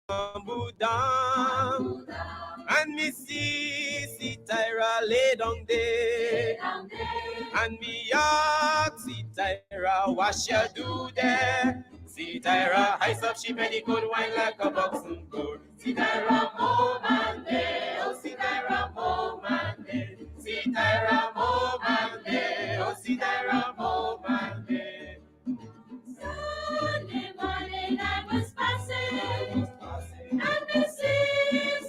bamboo down, and me see Tyra lay down there, and me ask see Tyra what she do there. See Tyra ice up she belly good wine like a boxing gold. See Tyra man there, oh see Tyra man there. See Tyra man there, oh see Tyra man there. Sunday morning I was passing, and me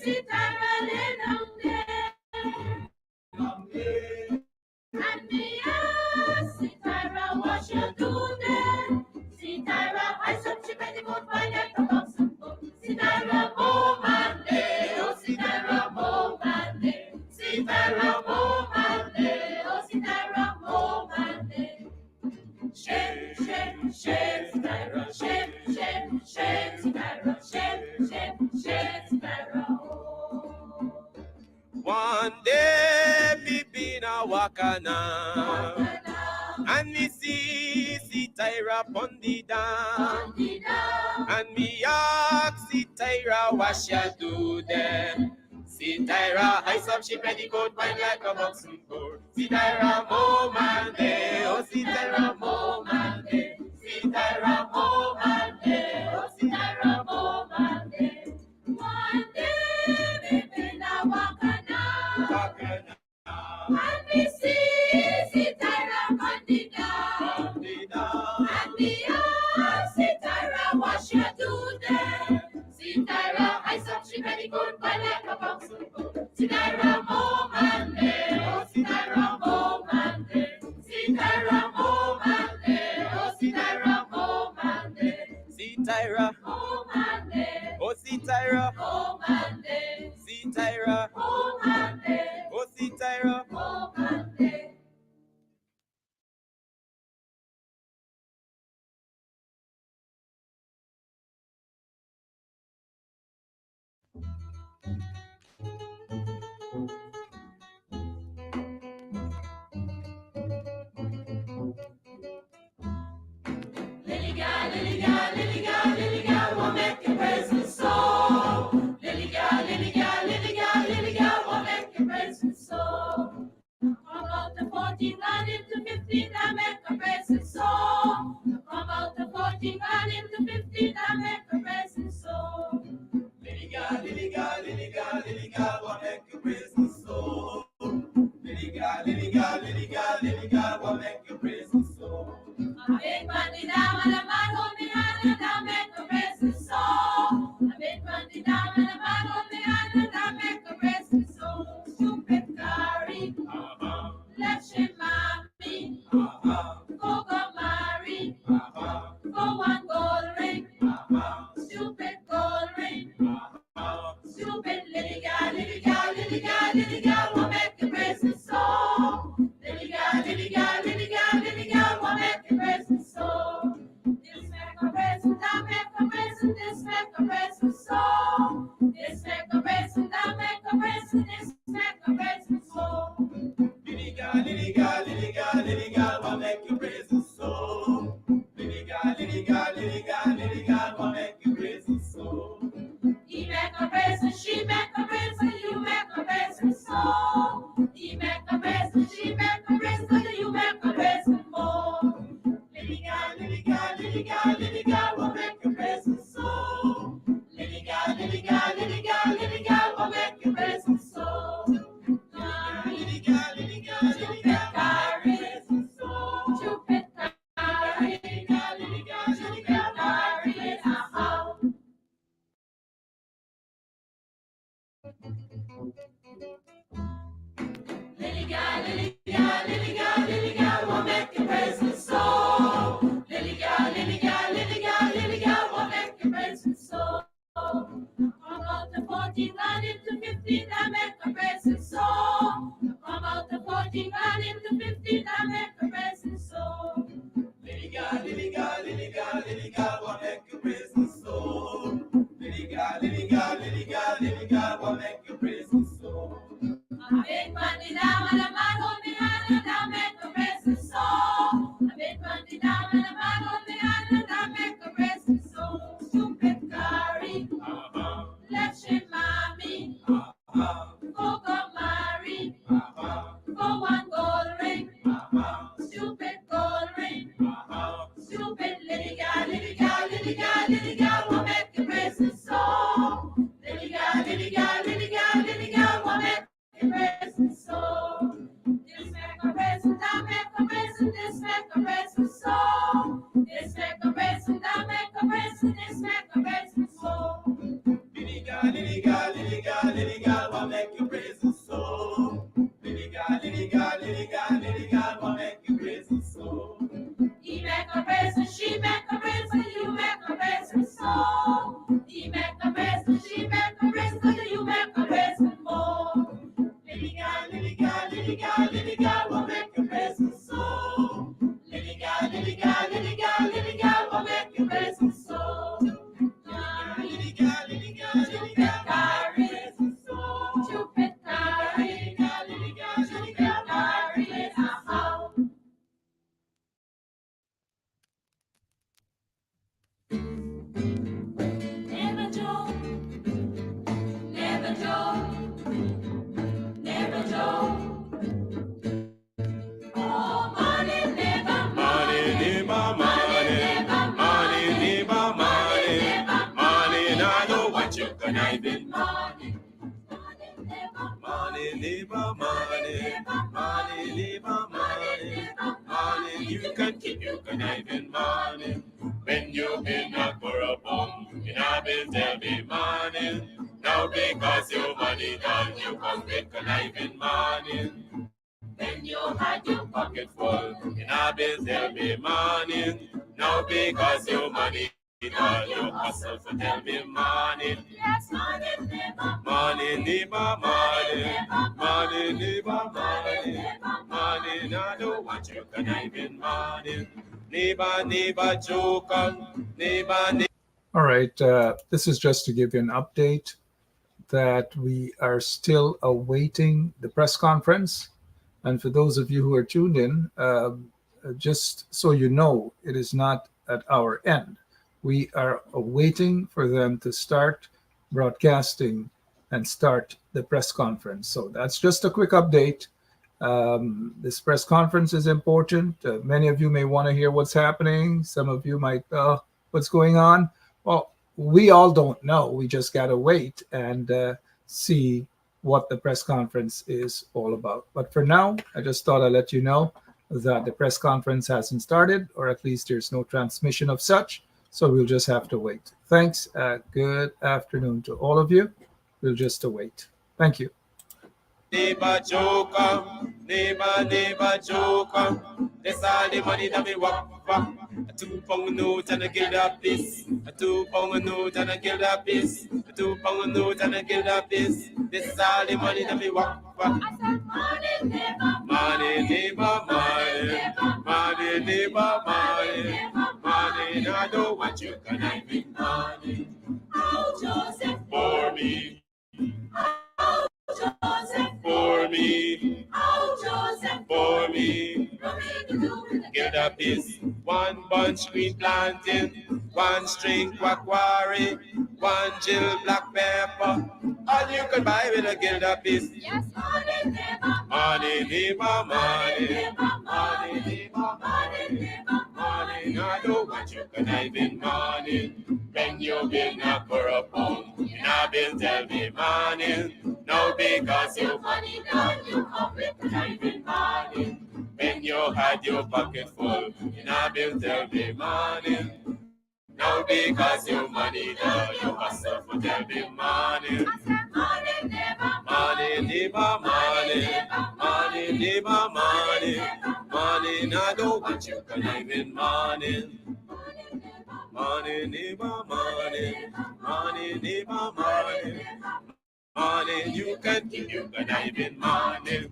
see Tyra lay down there, and me ask see Tyra what she do there. See Tyra ice up she belly good wine like a boxing gold. See Tyra man there, oh see Tyra man there. See Tyra man there, oh see Tyra man there. Shake, shake, shake, Tyra, shake, shake, shake, Tyra, shake, shake, shake, Tyra. One day me been a wakana, and me see Tyra pon the down, and me ask see Tyra what she do there. See Tyra ice up she petticoat wine like a boxing gold. See Tyra man there, oh see Tyra man there. See Tyra man there, oh see Tyra man there. One day me been a wakana, and me see Tyra on the down, and me ask see Tyra what she do there. See Tyra ice up she very good by like a boxing gold. See Tyra man there, oh see Tyra man there. See Tyra man there, oh see Tyra man there. See Tyra man there, oh see Tyra man there. see Tyra man there, oh see Tyra. man there. Lily gal, lily gal, lily gal, lily gal, will make your presence so. Lily gal, lily gal, lily gal, lily gal, will make your presence so. Come out the 14 and into 15 and make a presence so. Come out the 14 and into 15 and make a presence so. Lily gal, lily gal, lily gal, lily gal, what make you presence so? Lily gal, lily gal, lily gal, lily gal, what make you presence so? I beg money down and a man hold me hand and I make a presence so. I beg money down and a man hold me hand and I make a presence so. Stupid Gary, let she mommy, go marry, go one gold ring, stupid gold ring, stupid lily gal, lily gal, lily gal, lily gal, will make your presence so. Lily gal, lily gal, lily gal, lily gal, will make your presence so. This make a present, I make a present, this make a present so. This make a present, I make a present, this make a present so. Lily gal, lily gal, lily gal, lily gal, what make you presence so? Lily gal, lily gal, lily gal, lily gal, what make you presence so? He make a present, she make a present, you make a present so. He make a present, she make a present, you make a present more. Lily gal, lily gal, lily gal, lily gal, will make your present so. Lily gal, lily gal, lily gal, lily gal, will make your present so. Lily gal, lily gal, lily gal, Carry, stupid carry, lily gal, lily gal, lily gal, carry, Lily gal, lily gal, lily gal, lily gal, will make your present so. Lily gal, lily gal, lily gal, lily gal, will make your present so. Come out the 14 and into 15 and make a present so. Come out the 14 and into 15 and make a present so. lily gal, lily gal, lily gal, lily gal, what make you presence so? Lily gal, lily gal, lily gal, lily gal, what make you presence so? I beg money down and a man hold me hand and I make a present so. I beg money down and a man hold me hand and I make a present so. Stupid Gary, say mommy, Coco Mary, for one gold ring, stupid gold ring, stupid little girl, little girl, little girl, little girl, will make your bracelet so. Little girl, little girl, little girl, little girl, will make your bracelet so. This make a bracelet, that make a bracelet, this make a bracelet so. This make a bracelet, that make a bracelet, this make a bracelet so. Little girl, little girl, little girl, little girl, what make you bracelet so? Little girl, little girl, little girl, little girl, what make you bracelet so? He make a bracelet, she make a bracelet, you make a bracelet so. He make a bracelet, she make a bracelet, you make a bracelet more. Little girl, little girl, little girl, little girl, what make your bracelet so? Little girl, little girl, little girl, little girl, what make your bracelet so? Little girl, little girl, little girl, Carry, stupid carry, stupid carry, uh-huh. Never Joe, never Joe, never Joe. Oh, money never, money, neighbor, money, money, neighbor, money, money, now know what you conniving. money, money never, Money, neighbor, money, money, neighbor, money, money, you can keep your conniving money. When you've been a corrupt, you have been tell me money. Now because your money done, you come with conniving money. When you had your pocket full, you have been tell me money. Now because your money done, you hustle for tell me money. yes, money never, Money, neighbor, money, money, neighbor, money, money, now know what you conniving money. Neighbor, neighbor, joker, neighbor, neighbor. All right, this is just to give you an update that we are still awaiting the press conference. And for those of you who are tuned in, just so you know, it is not at our end. We are waiting for them to start broadcasting and start the press conference. So that's just a quick update. This press conference is important. Many of you may want to hear what's happening. Some of you might, what's going on? Well, we all don't know. We just got to wait and see what the press conference is all about. But for now, I just thought I'd let you know that the press conference hasn't started, or at least there's no transmission of such. So we'll just have to wait. Thanks. Good afternoon to all of you. We'll just await. Thank you. Neighbor joker, neighbor, neighbor joker. That's all the money that me walk. A 2 pound note and a guilder piece. A 2 pound note and a guilder piece. A 2 pound note and a guilder piece. This is all the money that me walk. I said money never, Money, neighbor, money, money, neighbor, money, money. Now I know what you conniving money oh Joseph, for me, oh Joseph, for me, oh Joseph, for me. what we to do with the Get a piece, 1 bunch green plantain, 1 string quackwari, 1 jill black pepper. All you can buy with a gilda piece. yes, money never, Money, neighbor, money, money, neighbor, money never, money. Now I know what you conniving money. When you been a corrupt home, you not been tell me money. Now because your money done, you come with conniving money. When you had your pocket full, you not been tell me money. Now because your money done, you hustle for tell me money. I said money never, Money, neighbor, money, money, neighbor, money, money. Now I know what you conniving money. Money, neighbor, money, money, neighbor, money, money. You can keep your conniving money.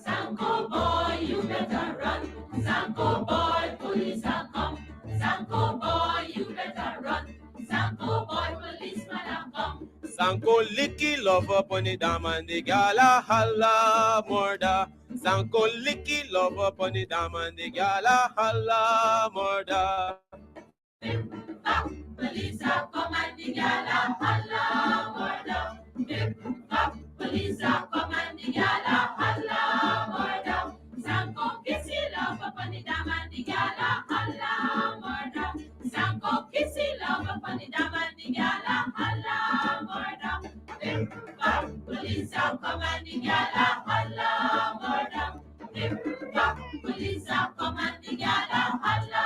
Sanko boy, you better run. Sanko boy, police are come. Sanko boy, you better run. Sanko boy, policeman are come. Sanko licky love up on the dam and the gala holla murder. Sanko licky love upon the dam and the gala holla murder. Police are come and the gala holla murder. Police are come and the gala holla murder. Sanko kissy love upon the dam and the gala holla murder. Sanko kissy love upon the dam and the gala holla murder. Police are come and the gala holla murder. Police are come and the gala holla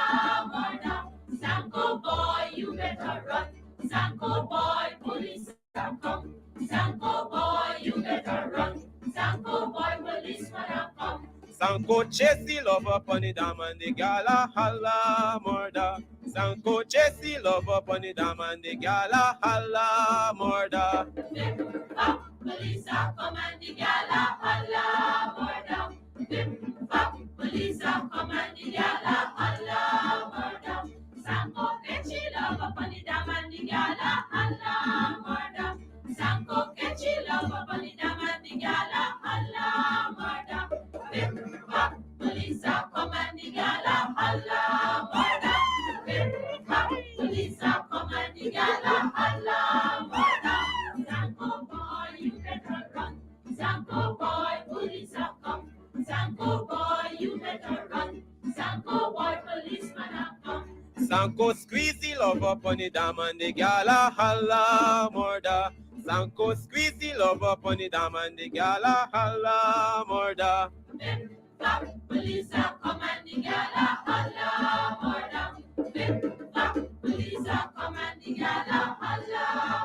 murder. Sanko boy, you better run. Sanko boy, police are come. Sanko boy, you better run. Sanko boy, policeman are come. Sanko chasey love upon the dam and the gala holla murder. Sanko chasey love upon the dam and the gala holla murder. Police are come and the gala holla murder. Police are come and the gala holla murder. Sanko catchy love upon the dam and the gala holla murder. Sanko catchy love upon the dam and the gala holla murder. Police are come and the gala holla murder. Police are come and the gala holla murder. Sanko boy, you better run. Sanko boy, police are come. Sanko boy, you better run. Sanko boy, policeman are come. Sanko squeezy love upon the dam and the gala holla murder. Sanko squeezy love upon the dam and the gala holla murder. Police are come and the gala holla murder. Police are come and the gala holla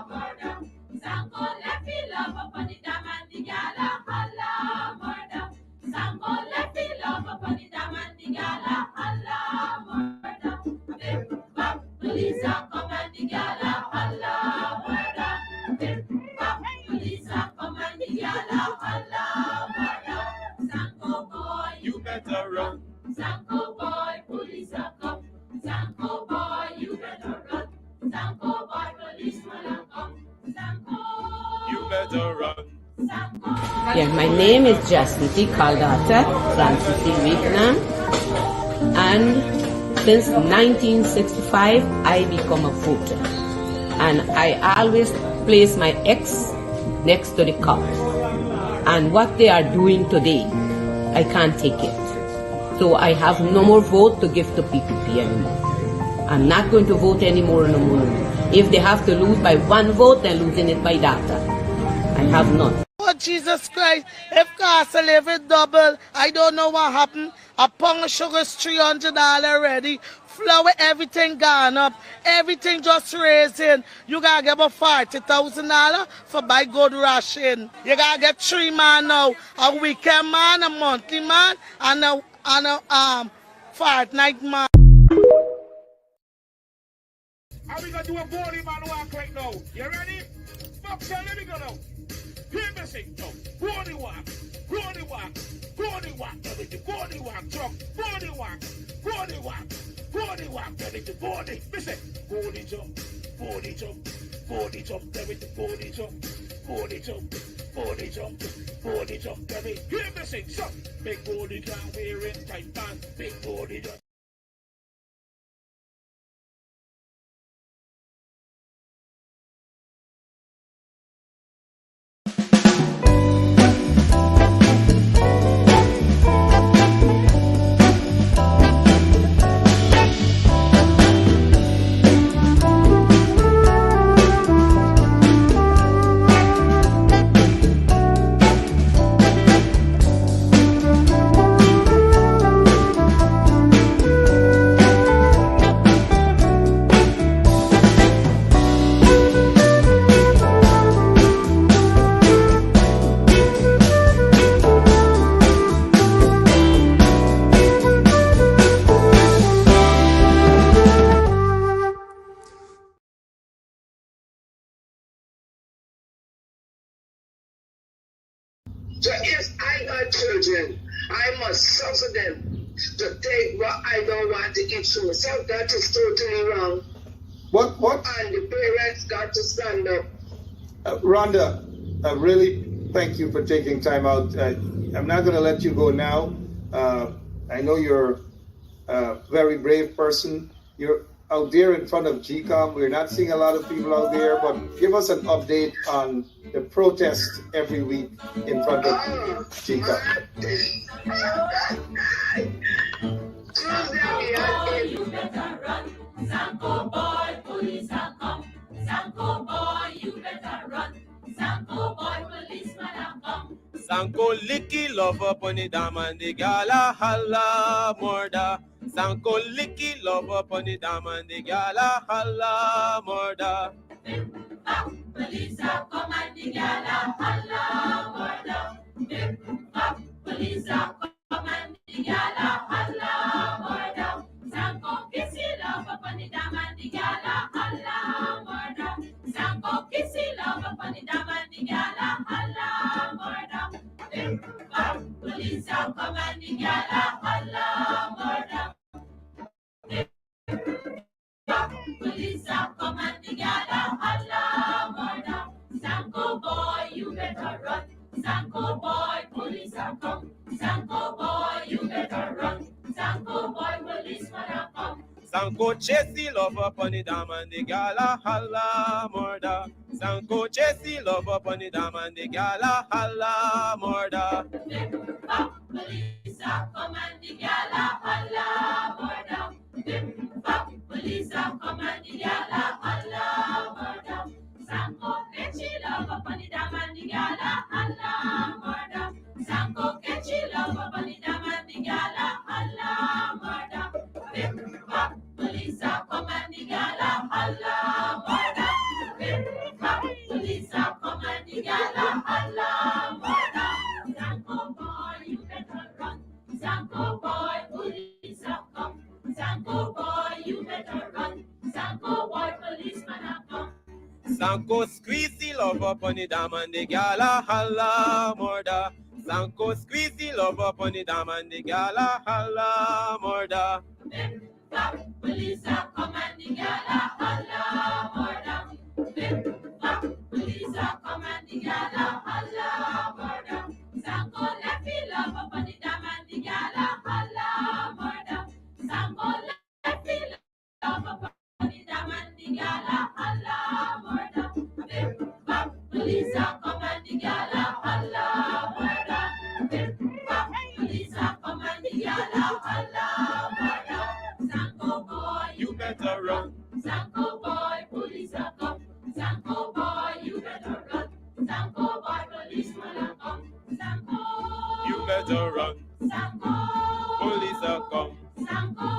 murder. Sanko lefty love upon the dam and the gala holla murder. Sanko lefty love upon the dam and the gala holla murder. Police are come and the gala holla murder. Police are come and the gala holla murder. Sanko boy, You better run. Sanko boy, police are come. Sanko boy, you better run. Sanko boy, policeman are come. Sanko. You better run. Yeah, my name is Jacinty Caldata, Francis Vietnam, and since 1965 I become a voter, and I always place my ex next to the cop, and what they are doing today, I can't take it. So I have no more vote to give to PPP anymore. I'm not going to vote anymore no more. If they have to lose by one vote, they're losing it by data. I have none. Oh, Jesus Christ, if cost of living double, I don't know what happened. A pound of sugar is $300 already. Flour, everything gone up. Everything just raising. You gotta get about $40,000 for buy good ration. You gotta get 3 man now. A weekend man, a monthly man, and a fortnight man. How we gonna do a body man walk right now? You ready? Fuck, so let me go now. Hear me sing, Chuck. Body walk, body walk, body walk, everything. Body walk, Chuck. Body walk, body walk, body walk, everything. Body, listen. Body jump, body jump, body jump, everything. Body jump, body jump, body jump, body jump, everything. Hear me sing, Chuck. Big body can't wear it tight pants. Big body jump. So if I got children, I must suffer them to take what I don't want to eat for myself. That is totally wrong. What? And the parents got to stand up. Rhonda, really, thank you for taking time out. I'm not going to let you go now. I know you're a very brave person. You're out there in front of GCOM. We're not seeing a lot of people out there, but give us an update on the protest every week in front of GCOM. You better run. Sanko boy, police are come. Sanko boy, you better run. Sanko boy, policeman are come. Sanko licky love up on the dam and the gala holla murder. Sanko licky love up on the dam and the gala holla murder. Police are come and the gala holla murder. Police are come and the gala holla murder. Sanko kissy love up on the dam and the gala holla murder. Sanko kissy love up on the dam and the gala holla murder. Police are come and the gala holla murder. Police are come and the gala holla murder. Sanko boy, you better run. Sanko boy, police are come. Sanko boy, you better run. Sanko boy, policeman are come. Sanko chasey love up on the dam and the gala holla murder. Sanko chasey love up on the dam and the gala holla murder. Police are come and the gala holla murder. Police are come and the gala holla murder. Sanko catchy love up on the dam and the gala holla murder. Sanko catchy love up on the dam and the gala holla murder. Police are come and the gala holla murder. Police are come and the gala holla murder. Sanko boy, you better run. Sanko boy, police are come. Sanko boy, you better run. Sanko boy, policeman are come. Sanko squeezy love up on the dam and the gala holla murder. Sanko squeezy love up on the dam and the gala holla murder. Police are come and the gala holla murder. Police are come and the gala holla murder. Sanko lefty love up on the dam and the gala holla murder. Sanko lefty love up on the dam and the gala holla murder. Police are come and the gala holla murder. Police are come and the gala holla murder. Sanko boy, You better run. Sanko boy, police are come. Sanko boy, you better run. Sanko boy, policeman are come. Sanko, You better run. Sanko, Police are come. Sanko,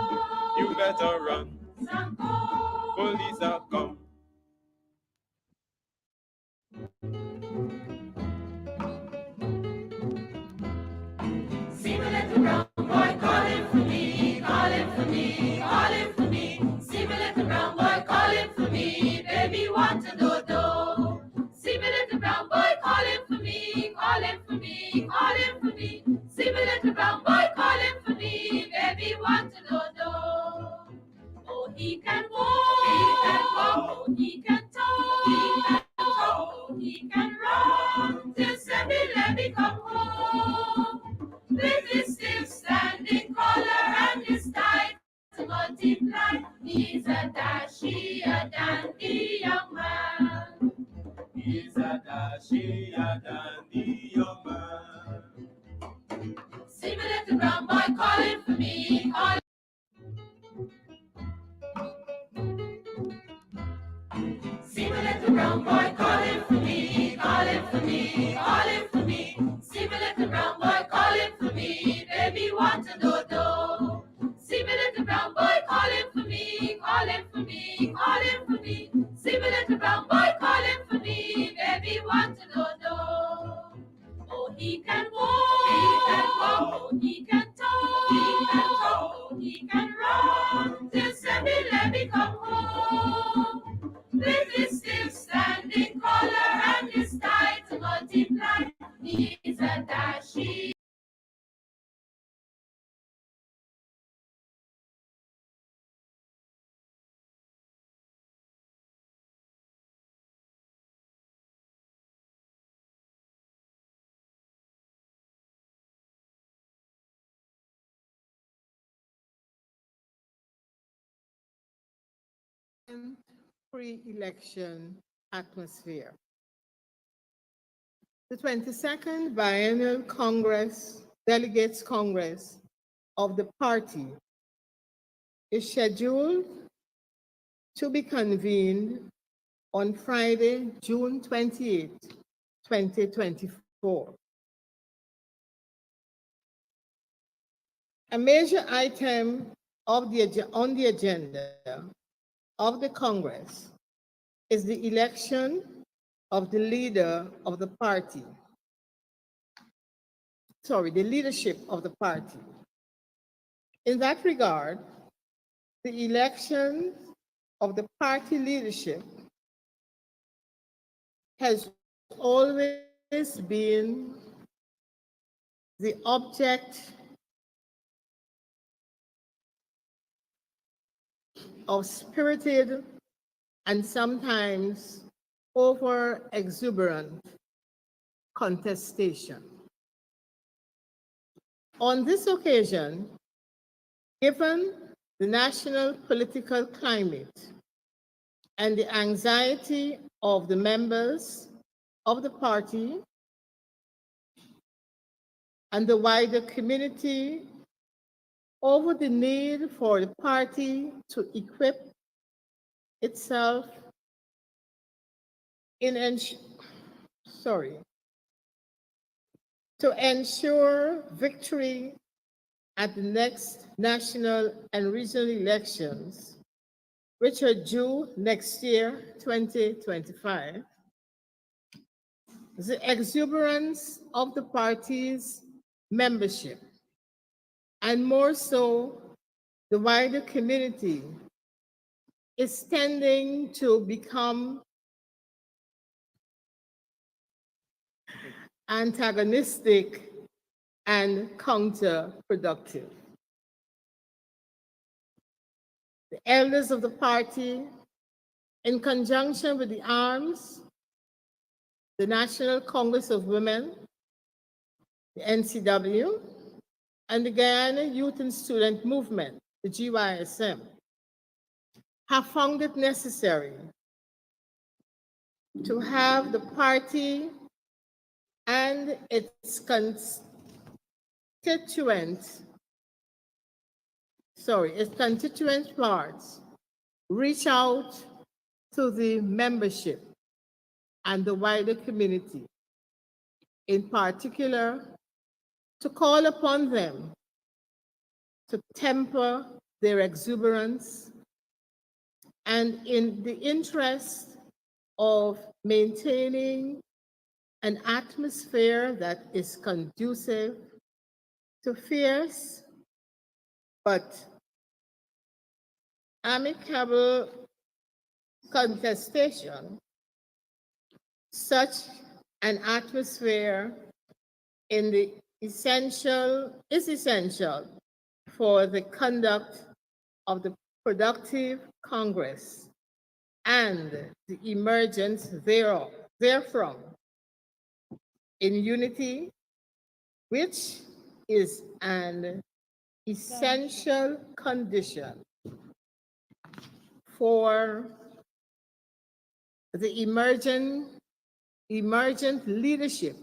You better run. Sanko. Police are come. See my little brown boy calling for me, calling for me, calling for me. See my little brown boy calling for me, baby want to do. See my little brown boy calling for me, calling for me, calling for me. See my little brown boy calling for me, baby want to do. Oh, he can walk, oh, he can talk, oh, he can run. Just let me come home. With his still standing collar and his tie to multiply, he's a dashy, a dandy young man. He's a dashy, a dandy young man. See my little brown boy calling for me, calling. See my little brown boy calling for me, calling for me, calling for me. See my little brown boy calling for me, baby want to do. See my little brown boy calling for me, calling for me, calling for me. See my little brown boy calling for me, baby want to do. Oh, he can walk, oh, he can talk, oh, he can run. Just let me come home. With his still standing collar and his tie to multiply, he's a dashy. pre-election atmosphere. The 22nd Biennial Congress, Delegates Congress of the party is scheduled to be convened on Friday, June 28, 2024. A major item on the agenda of the Congress is the election of the leader of the party. The leadership of the party. In that regard, the election of the party leadership has always been the object of spirited and sometimes over exuberant contestation. On this occasion, given the national political climate and the anxiety of the members of the party and the wider community over the need for the party to equip itself to ensure victory at the next national and regional elections, which are due next year, 2025. The exuberance of the party's membership, and more so the wider community, is tending to become antagonistic and counterproductive. The elders of the party, in conjunction with the arms, the National Congress of Women, the NCW, and the Guyana Youth and Student Movement, the GYSM, have found it necessary to have the party and its constituent parts reach out to the membership and the wider community, in particular, to call upon them to temper their exuberance and, in the interest of maintaining an atmosphere that is conducive to fierce but amicable contestation, such an atmosphere is essential for the conduct of the productive Congress and the emergence therefrom in unity, which is an essential condition for the emergent leadership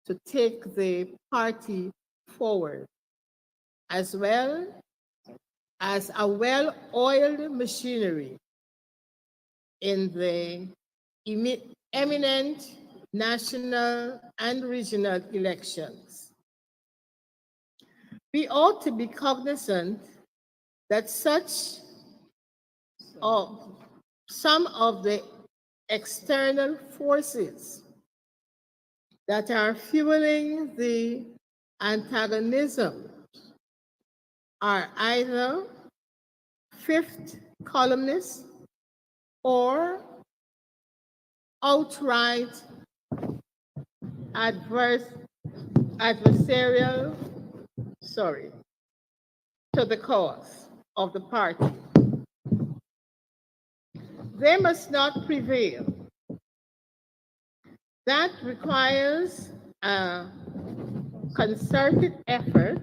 to take the party forward, as well as a well-oiled machinery in the eminent national and regional elections. We ought to be cognizant that some of the external forces that are fueling the antagonism are either fifth columnists or outright adversarial to the cause of the party. They must not prevail. That requires a concerted effort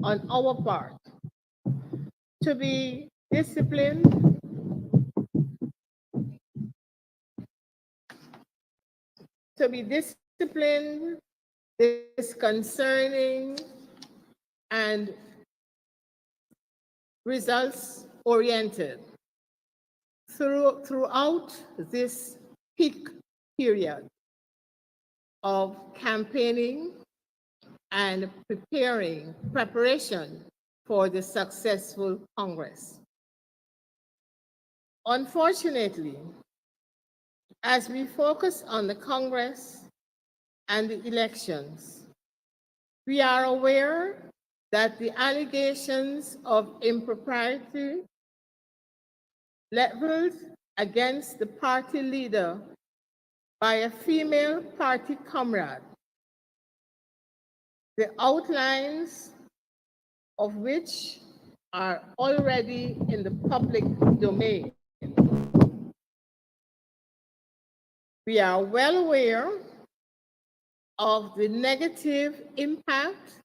on our part to be disciplined to be disciplined, disconcerting, and results oriented throughout this peak period of campaigning and preparation for the successful Congress. Unfortunately, as we focus on the Congress and the elections, we are aware that the allegations of impropriety leveled against the party leader by a female party comrade, the outlines of which are already in the public domain. We are well aware of the negative impact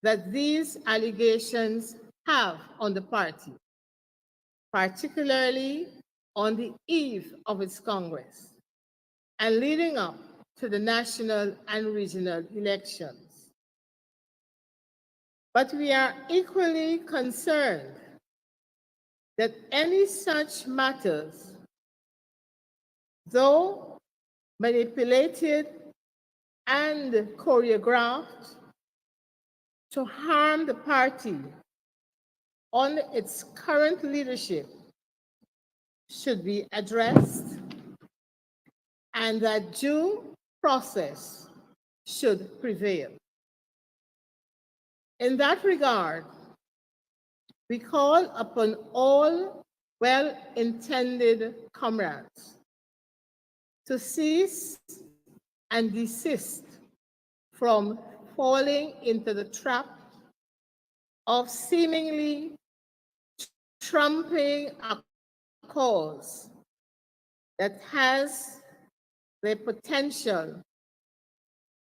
that these allegations have on the party, particularly on the eve of its Congress and leading up to the national and regional elections. But we are equally concerned that any such matters, though manipulated and choreographed to harm the party under its current leadership, should be addressed and that due process should prevail. In that regard, we call upon all well-intended comrades to cease and desist from falling into the trap of seemingly trumping a cause that has the potential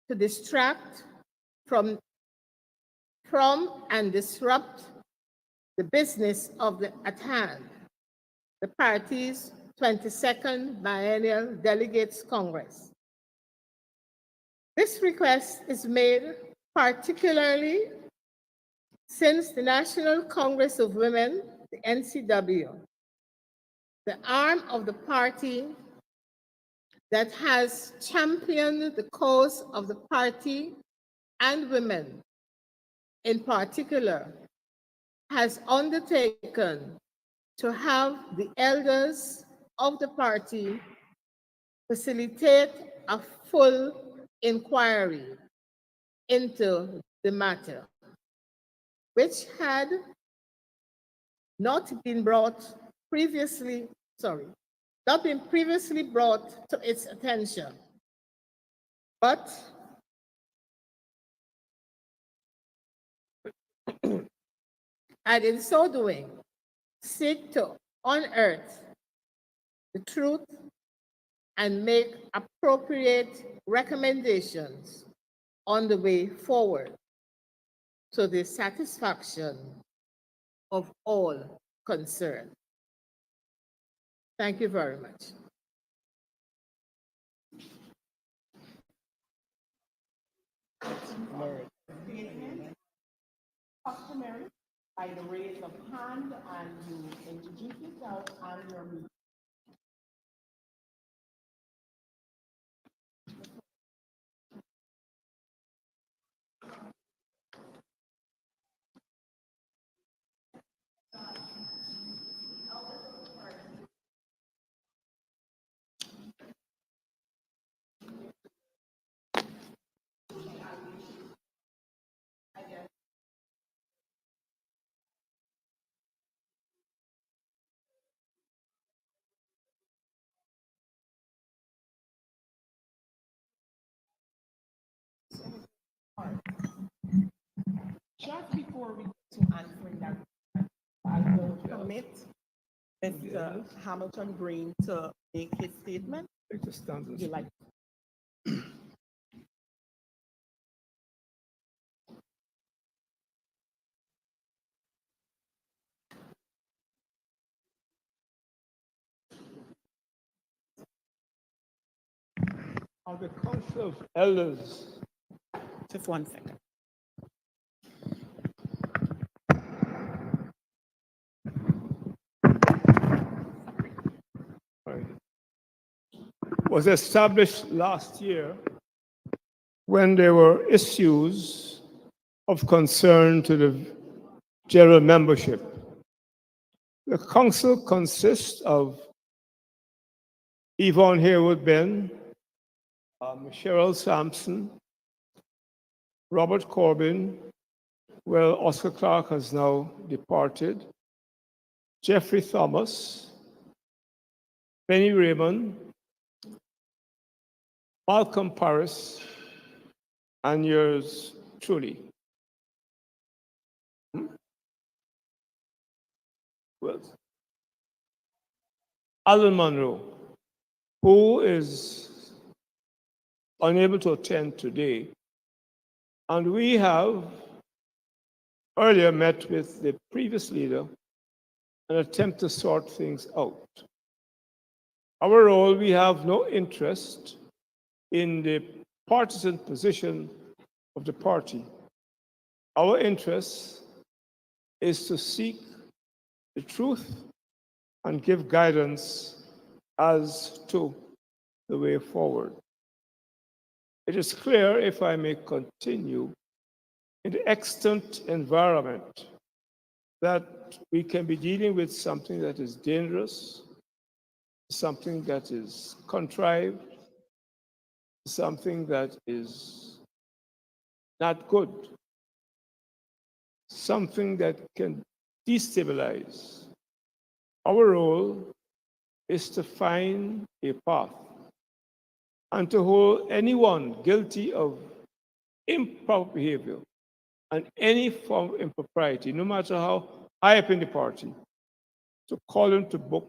to distract from and disrupt the business at hand, the party's 22nd Biennial Delegates Congress. This request is made particularly since the National Congress of Women, the NCW, the arm of the party that has championed the cause of the party and women in particular, has undertaken to have the elders of the party facilitate a full inquiry into the matter, which had not been previously brought to its attention, but and in so doing, seek to unearth the truth and make appropriate recommendations on the way forward to the satisfaction of all concerned. Thank you very much. Customary by the raise of hand and you introduce yourself and your meeting. Just before we go to answering that, I will permit Mr. Hamilton Green to make his statement. Would you like? of the Council of Elders. Just 1 second. Was established last year when there were issues of concern to the general membership. The council consists of Yvonne Haywood Ben, Cheryl Sampson, Robert Corbin, well, Oscar Clark has now departed, Jeffrey Thomas, Benny Raymond, Malcolm Paris, and yours truly. Well, Alan Monroe, who is unable to attend today. And we have earlier met with the previous leader and attempt to sort things out. Our role, we have no interest in the partisan position of the party. Our interest is to seek the truth and give guidance as to the way forward. It is clear, if I may continue, in the extant environment that we can be dealing with something that is dangerous, something that is contrived, something that is not good, something that can destabilize. Our role is to find a path and to hold anyone guilty of improper behavior and any form of impropriety, no matter how high up in the party, to call them to book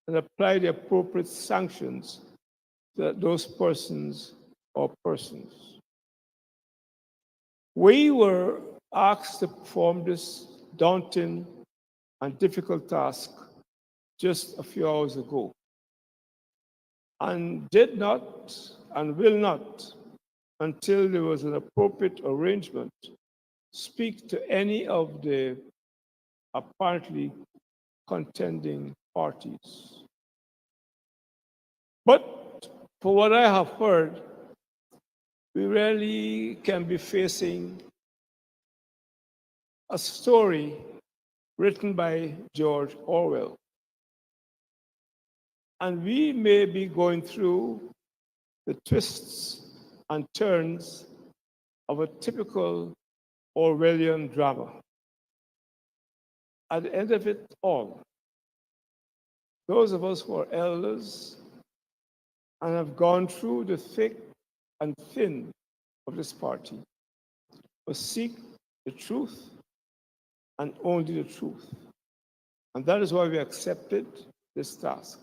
and apply the appropriate sanctions to those persons or persons. We were asked to perform this daunting and difficult task just a few hours ago, and did not and will not, until there was an appropriate arrangement, speak to any of the apparently contending parties. But for what I have heard, we really can be facing a story written by George Orwell. And we may be going through the twists and turns of a typical Orwellian drama. At the end of it all, those of us who are elders and have gone through the thick and thin of this party must seek the truth and only the truth. And that is why we accepted this task.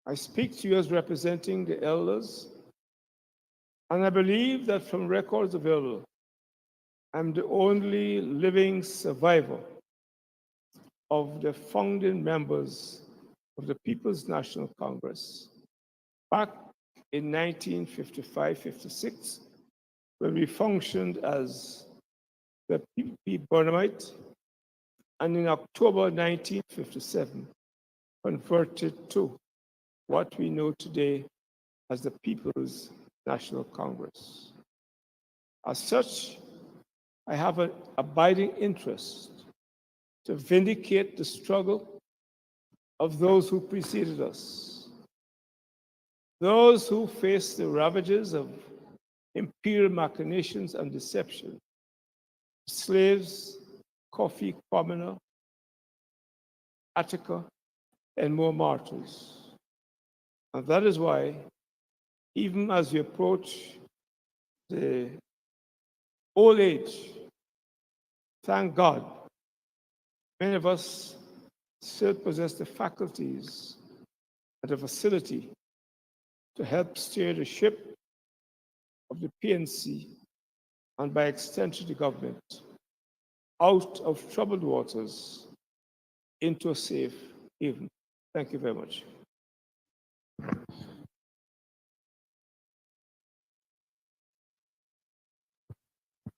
I speak to you as representing the elders, and I believe that from records available, I'm the only living survivor of the founding members of the People's National Congress back in 1955-56, when we functioned as the PPP Burnhamite, and in October 1957, converted to what we know today as the People's National Congress. As such, I have an abiding interest to vindicate the struggle of those who preceded us, those who faced the ravages of imperial machinations and deception, slaves, Kofi Commoner, Attica, and more martyrs. And that is why, even as we approach the old age, thank God, many of us still possess the faculties and the facility to help steer the ship of the PNC and by extension the government out of troubled waters into a safe haven. Thank you very much.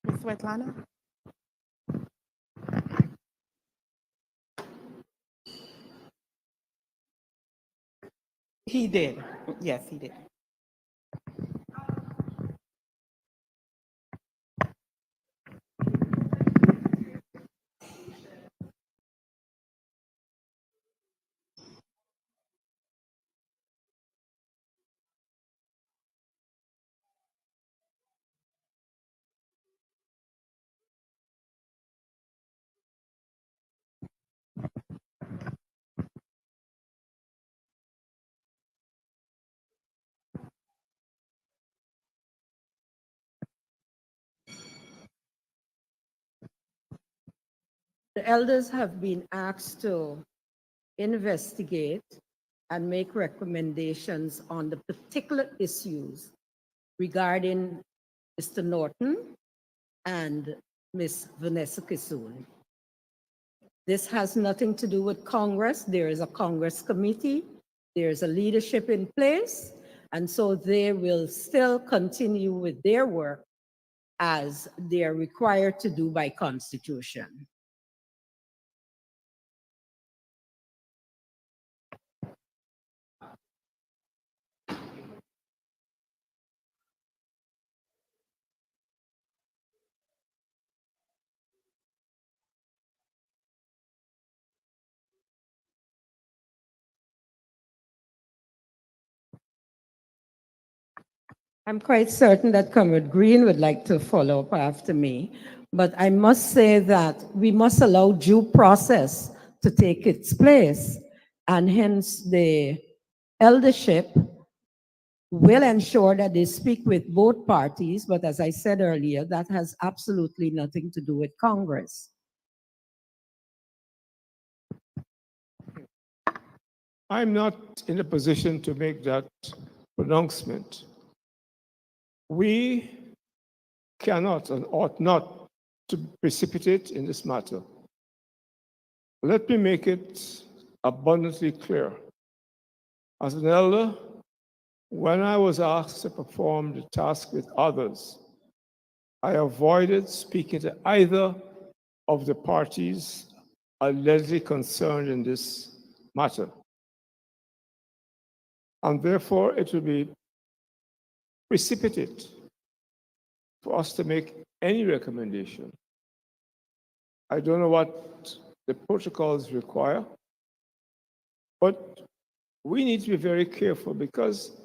Ms. Svetlana? He did. Yes, he did. The elders have been asked to investigate and make recommendations on the particular issues regarding Mr. Norton and Ms. Vanessa Kisoon. This has nothing to do with Congress. There is a Congress committee. There is a leadership in place. And so they will still continue with their work as they are required to do by Constitution. I'm quite certain that Comrade Green would like to follow up after me, but I must say that we must allow due process to take its place, and hence the eldership will ensure that they speak with both parties, but as I said earlier, that has absolutely nothing to do with Congress. I'm not in a position to make that pronouncement. We cannot and ought not to precipitate in this matter. Let me make it abundantly clear. As an elder, when I was asked to perform the task with others, I avoided speaking to either of the parties allegedly concerned in this matter. And therefore, it will be precipitate for us to make any recommendation. I don't know what the protocols require, but we need to be very careful because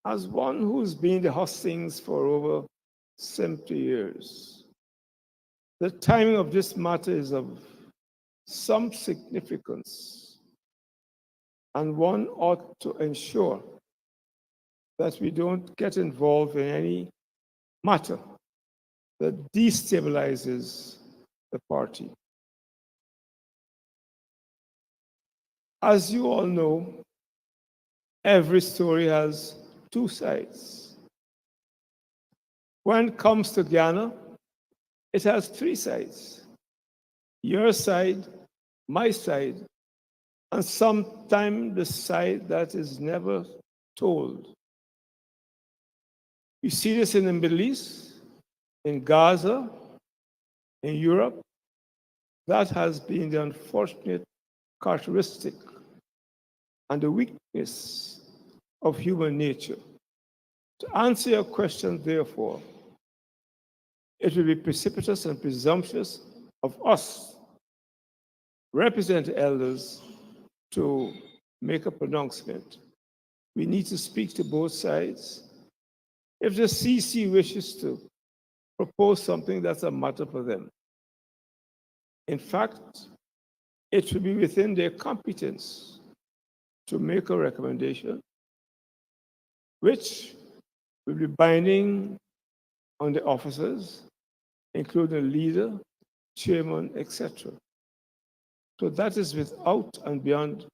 as one who's been in the hustings for over 70 years, the timing of this matter is of some significance, and one ought to ensure that we don't get involved in any matter that destabilizes the party. As you all know, every story has two sides. When it comes to Ghana, it has three sides: your side, my side, and sometimes the side that is never told. You see this in the Middle East, in Gaza, in Europe. That has been the unfortunate characteristic and the weakness of human nature. To answer your question, therefore, it will be precipitous and presumptuous of us, represent elders, to make a pronouncement. We need to speak to both sides. If the CC wishes to propose something, that's a matter for them. In fact, it should be within their competence to make a recommendation, which will be binding on the officers, including leader, chairman, etc. So that is without and beyond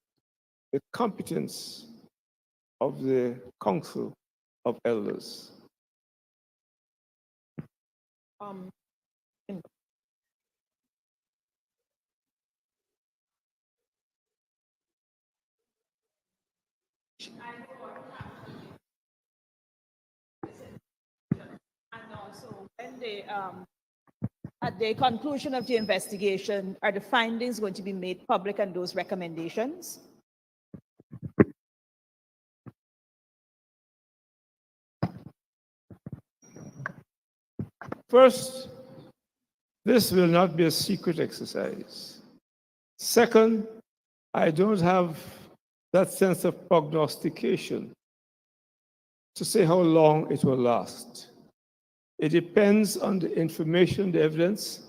the competence of the Council of Elders. And also, when at the conclusion of the investigation, are the findings going to be made public and those recommendations? First, this will not be a secret exercise. Second, I don't have that sense of prognostication to say how long it will last. It depends on the information, the evidence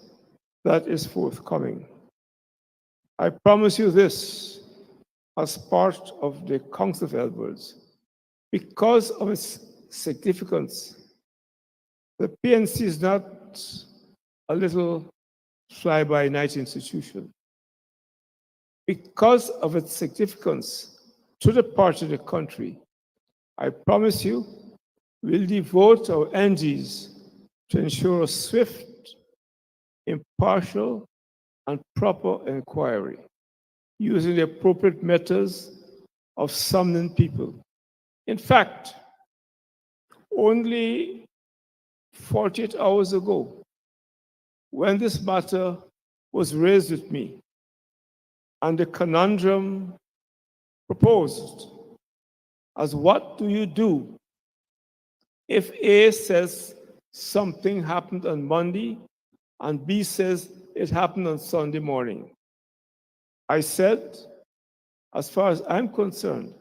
that is forthcoming. I promise you this as part of the Council of Elders, because of its significance, the PNC is not a little fly-by-night institution. Because of its significance to the part of the country, I promise you, we'll devote our energies to ensure a swift, impartial, and proper inquiry, using the appropriate methods of summoning people. In fact, only 48 hours ago, when this matter was raised with me, and the conundrum proposed as what do you do if A says something happened on Monday and B says it happened on Sunday morning? I said, as far as I'm concerned,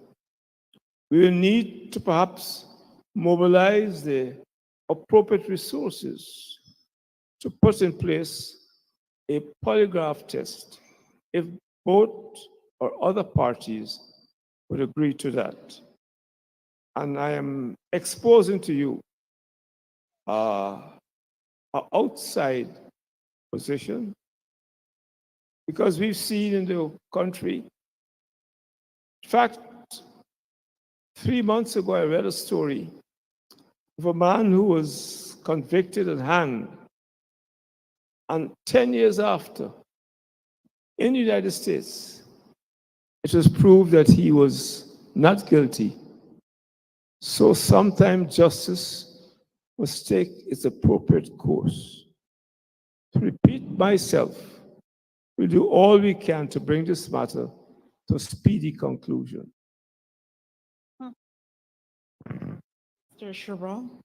we will need to perhaps mobilize the appropriate resources to put in place a polygraph test if both or other parties would agree to that. And I am exposing to you an outside position, because we've seen in the country, in fact, 3 months ago, I read a story of a man who was convicted and hanged. And 10 years after, in the United States, it was proved that he was not guilty. So sometimes justice must take its appropriate course. To repeat myself, we'll do all we can to bring this matter to a speedy conclusion. Mr. Sherbrooke?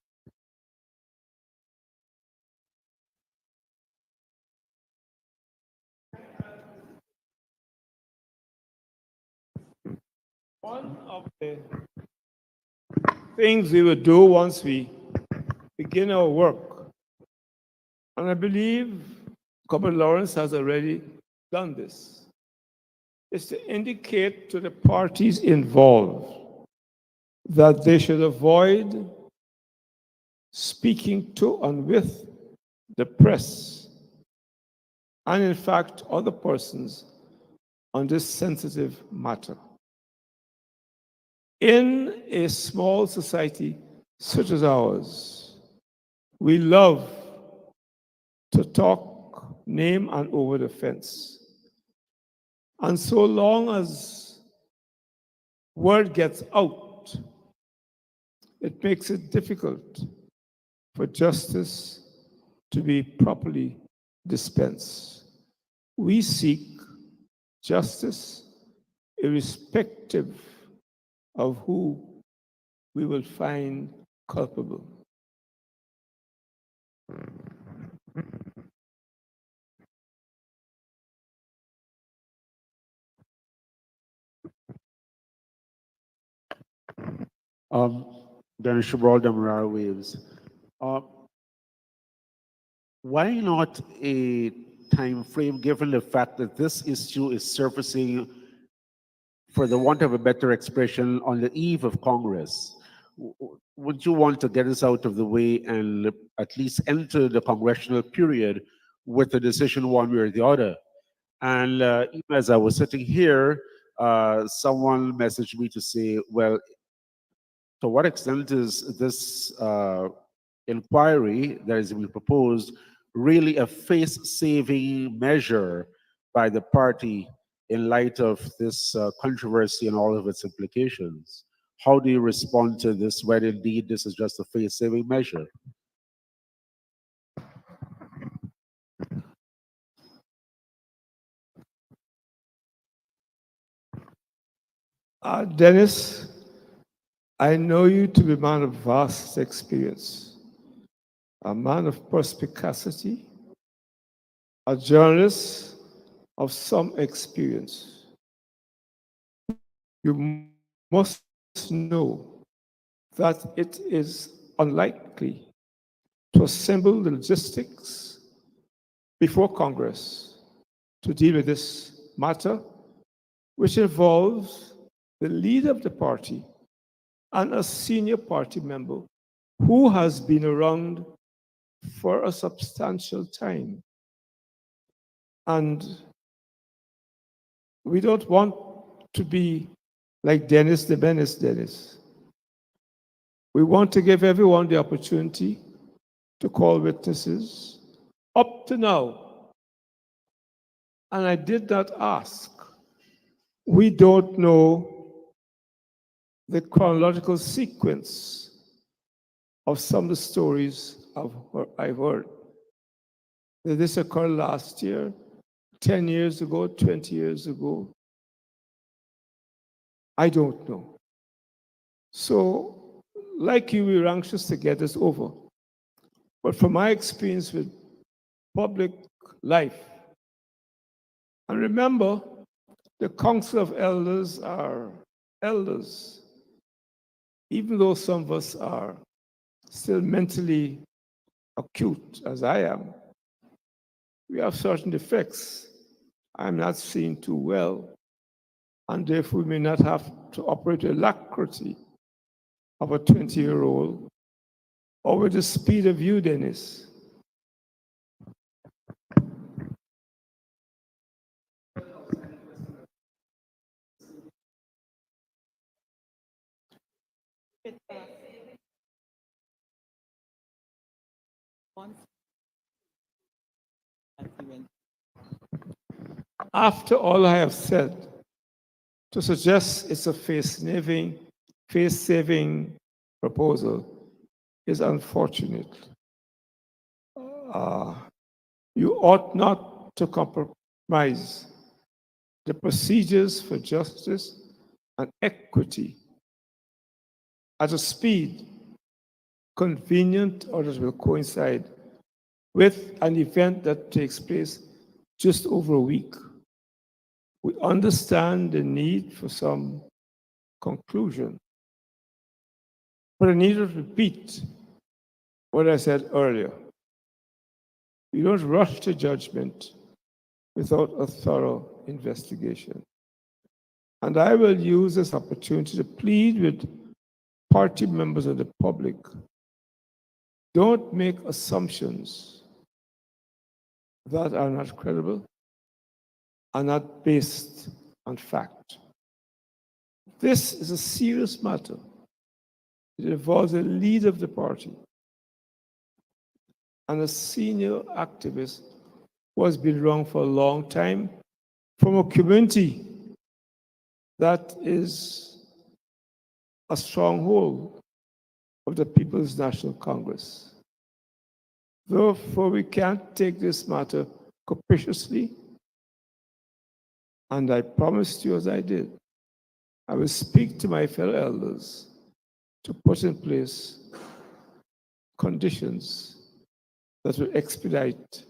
One of the things we will do once we begin our work, and I believe Comrade Lawrence has already done this, is to indicate to the parties involved that they should avoid speaking to and with the press, and in fact other persons, on this sensitive matter. In a small society such as ours, we love to talk name and over the fence. And so long as word gets out, it makes it difficult for justice to be properly dispensed. We seek justice irrespective of who we will find culpable. Then Shabral Damrar Waves. Why not a time frame, given the fact that this issue is surfacing, for the want of a better expression, on the eve of Congress? Would you want to get us out of the way and at least enter the congressional period with a decision one way or the other? And even as I was sitting here, someone messaged me to say, well, to what extent is this inquiry that is being proposed really a face-saving measure by the party in light of this controversy and all of its implications? How do you respond to this, whether indeed this is just a face-saving measure? Dennis, I know you to be a man of vast experience, a man of perspicacity, a journalist of some experience. You must know that it is unlikely to assemble the logistics before Congress to deal with this matter, which involves the leader of the party and a senior party member who has been around for a substantial time. And we don't want to be like Dennis the Menace Dennis. We want to give everyone the opportunity to call witnesses. Up to now, and I did not ask, we don't know the chronological sequence of some of the stories I've heard. Did this occur last year, 10 years ago, 20 years ago? I don't know. So, like you, we were anxious to get this over. But from my experience with public life, and remember, the Council of Elders are elders, even though some of us are still mentally acute, as I am. We have certain defects. I'm not seeing too well, and therefore we may not have to operate with alacrity of a 20-year-old or with the speed of you, Dennis. After all I have said, to suggest it's a face-saving proposal is unfortunate. You ought not to compromise the procedures for justice and equity at a speed convenient or that will coincide with an event that takes place just over a week. We understand the need for some conclusion, but I need to repeat what I said earlier. You don't rush to judgment without a thorough investigation. And I will use this opportunity to plead with party members of the public. Don't make assumptions that are not credible, are not based on fact. This is a serious matter. It involves the leader of the party and a senior activist who has been around for a long time from a community that is a stronghold of the People's National Congress. Therefore, we can't take this matter capriciously, and I promised you, as I did, I will speak to my fellow elders to put in place conditions that will expedite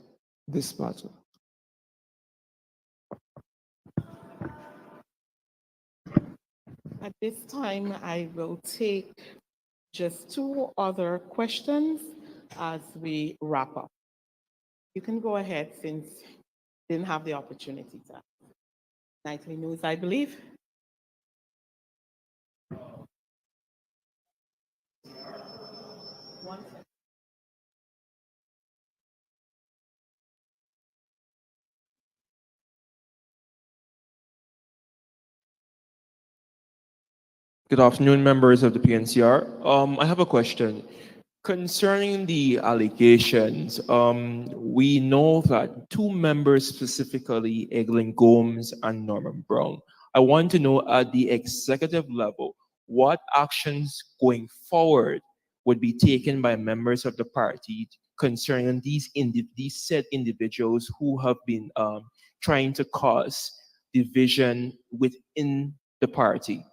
this matter. At this time, I will take just two other questions as we wrap up. You can go ahead since you didn't have the opportunity to. Nightly news, I believe. Good afternoon, members of the PNCR. I have a question. Concerning the allegations, we know that two members specifically, Eglin Gomes and Norman Brown. I want to know at the executive level, what actions going forward would be taken by members of the party concerning these said individuals who have been trying to cause division within the party.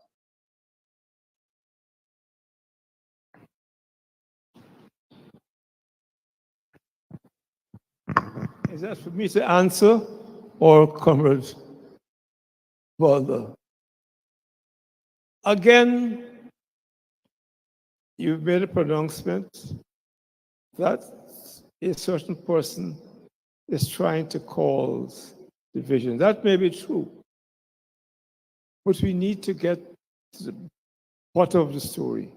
Is that for me to answer or Comrade Balder? Again, you've made a pronouncement that a certain person is trying to cause division. That may be true, but we need to get to the bottom of the story.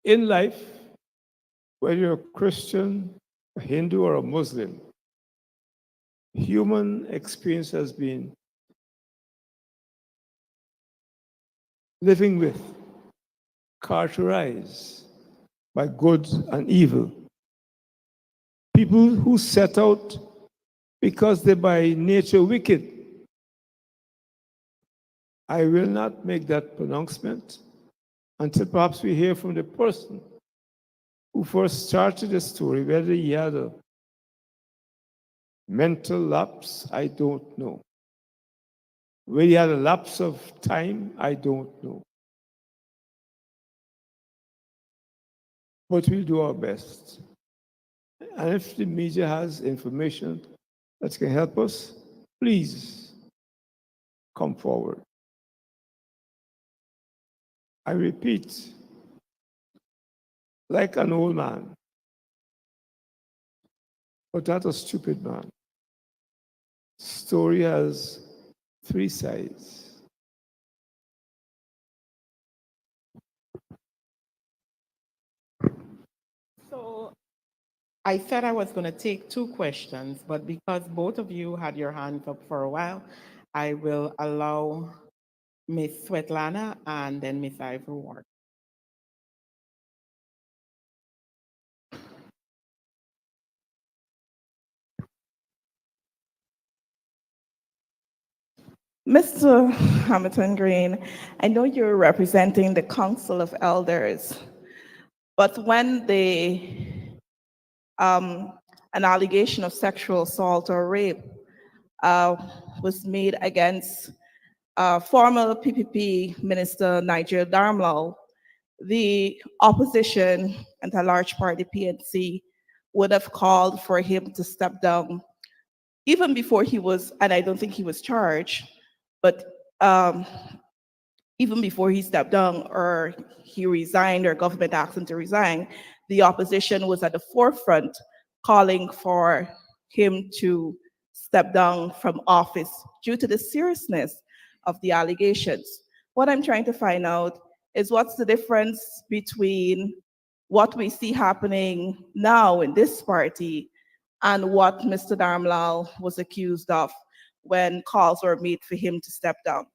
In life, whether you're a Christian, a Hindu, or a Muslim, human experience has been living with, characterized by good and evil. People who set out because they're by nature wicked. I will not make that pronouncement until perhaps we hear from the person who first started the story, whether he had a mental lapse, I don't know. Whether he had a lapse of time, I don't know. But we'll do our best. And if the media has information that can help us, please come forward. I repeat, like an old man, but not a stupid man. Story has three sides. So I said I was going to take two questions, but because both of you had your hands up for a while, I will allow Ms. Svetlana and then Ms. Ivor Ward. Mr. Hamilton Green, I know you're representing the Council of Elders, but when an allegation of sexual assault or rape was made against former PPP Minister Nigel Darmlow, the opposition and a large part the PNC would have called for him to step down even before he was, and I don't think he was charged, but even before he stepped down or he resigned or government asked him to resign, the opposition was at the forefront calling for him to step down from office due to the seriousness of the allegations. What I'm trying to find out is what's the difference between what we see happening now in this party and what Mr. Darmlal was accused of when calls were made for him to step down.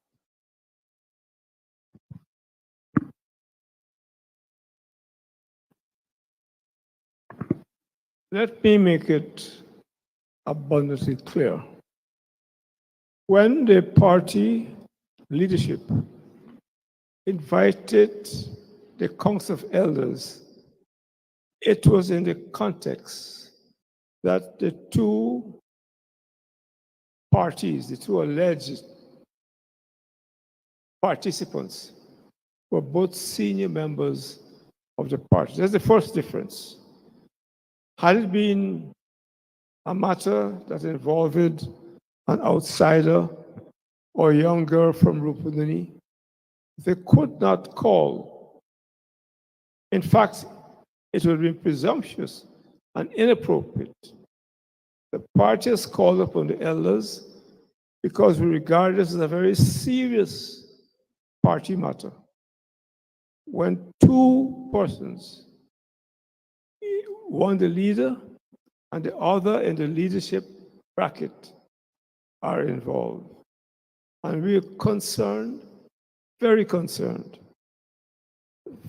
Let me make it abundantly clear. When the party leadership invited the Council of Elders, it was in the context that the two parties, the two alleged participants, were both senior members of the party. That's the first difference. Had it been a matter that involved an outsider or a young girl from Rupuduni, they could not call. In fact, it would have been presumptuous and inappropriate. The party has called upon the elders because we regard this as a very serious party matter. When two persons, one the leader and the other in the leadership bracket, are involved. And we are concerned, very concerned.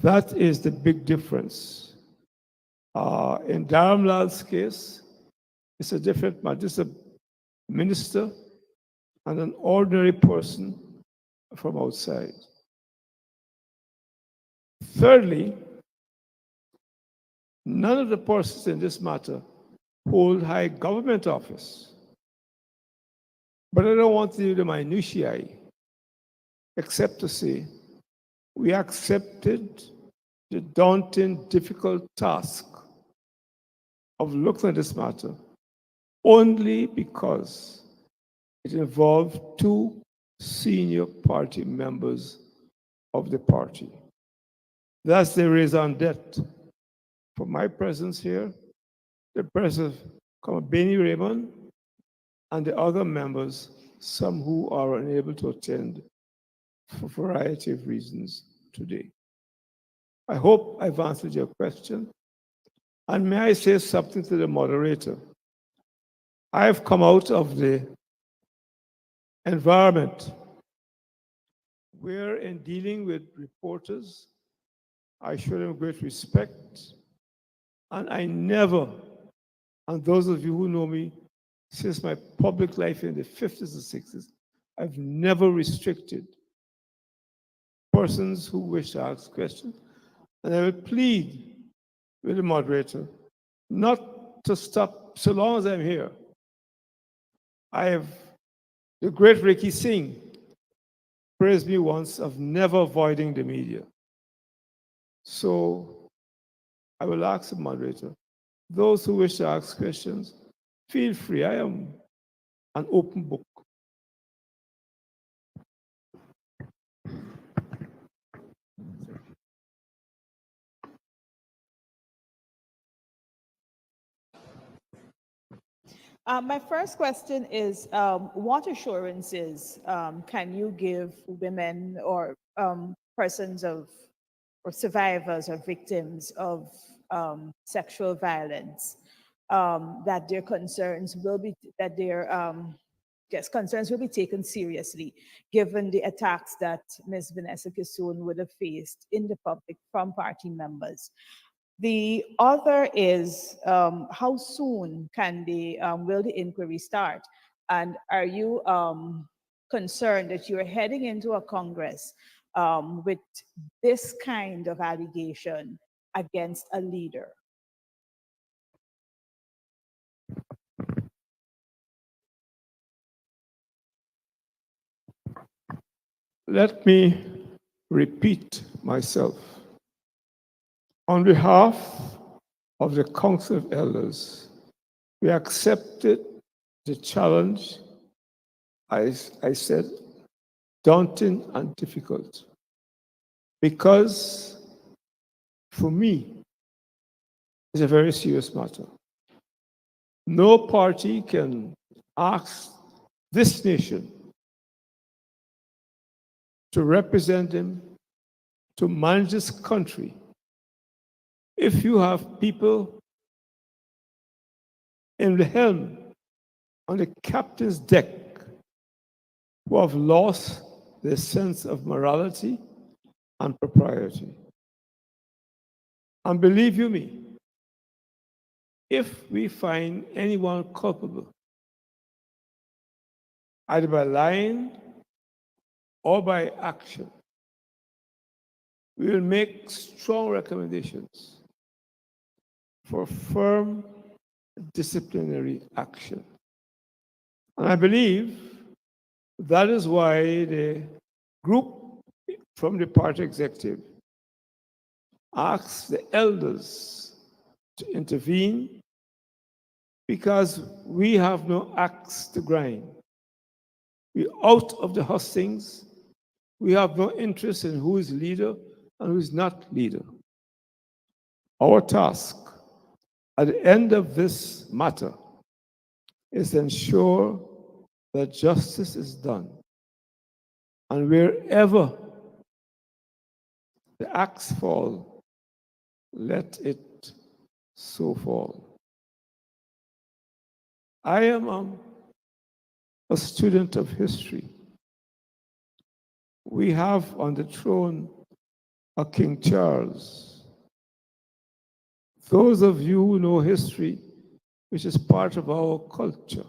That is the big difference. In Dharamlal's case, it's a different matter. This is a minister and an ordinary person from outside. Thirdly, none of the persons in this matter hold high government office. But I don't want to do the minutiae, except to say we accepted the daunting, difficult task of looking at this matter only because it involved two senior party members of the party. That's the raison d'etre for my presence here, the presence of Benny Raymond, and the other members, some who are unable to attend for a variety of reasons today. I hope I've answered your question. And may I say something to the moderator? I have come out of the environment where, in dealing with reporters, I show them great respect. And I never, and those of you who know me since my public life in the 50s and 60s, I've never restricted persons who wish to ask questions. And I will plead with the moderator not to stop so long as I'm here. I have the great Ricky Singh praised me once of never avoiding the media. So I will ask the moderator, those who wish to ask questions, feel free. I am an open book. My first question is, what assurances can you give women or persons of, or survivors or victims of sexual violence that their concerns will be, that their concerns will be taken seriously, given the attacks that Ms. Vanessa Kissoon would have faced in the public from party members? The other is, how soon can will the inquiry start? And are you concerned that you're heading into a Congress with this kind of allegation against a leader? Let me repeat myself. On behalf of the Council of Elders, we accepted the challenge, I said, daunting and difficult, because for me, it's a very serious matter. No party can ask this nation to represent them, to manage this country, if you have people in the helm, on the captain's deck, who have lost their sense of morality and propriety. And believe you me, if we find anyone culpable, either by lying or by action, we will make strong recommendations for firm disciplinary action. And I believe that is why the group from the party executive asked the elders to intervene, because we have no axe to grind. We're out of the hustings. We have no interest in who is leader and who is not leader. Our task at the end of this matter is to ensure that justice is done. And wherever the axe fall, let it so fall. I am a student of history. We have on the throne a King Charles. Those of you who know history, which is part of our culture,